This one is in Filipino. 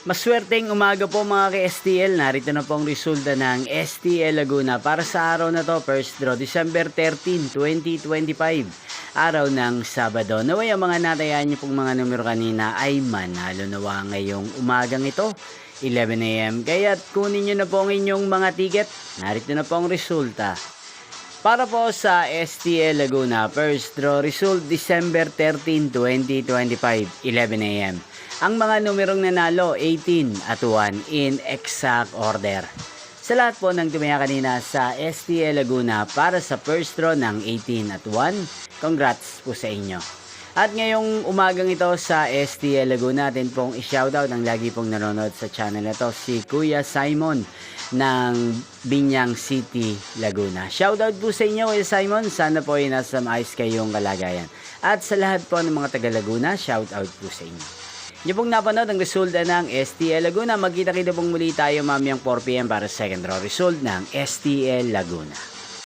Maswerteng umaga po mga ka-STL. Narito na po ang resulta ng STL Laguna para sa araw na to, first draw, December 13, 2025. Araw ng Sabado. Naway ang mga natayaan niyo pong mga numero kanina ay manalo nawa ngayong umagang ito, 11 AM. Kaya't kunin niyo na po ang inyong mga ticket. Narito na po ang resulta. Para po sa STL Laguna, first draw result December 13, 2025, 11 AM. Ang mga numerong nanalo, 18 at 1 in exact order. Sa lahat po ng tumaya kanina sa STL Laguna para sa first draw ng 18 at 1, congrats po sa inyo. At ngayong umagang ito sa STL Laguna, natin pong i-shoutout ang lagi pong nanonood sa channel na to, si Kuya Simon ng Binyang City, Laguna. Shoutout po sa inyo, Kuya Simon. Sana po ay nasa maayos kayong kalagayan. At sa lahat po ng mga taga Laguna, shoutout po sa inyo. Niyo pong napanood ang resulta ng STL Laguna. Magkita-kita pong muli tayo mamayang 4 PM para sa second draw result ng STL Laguna.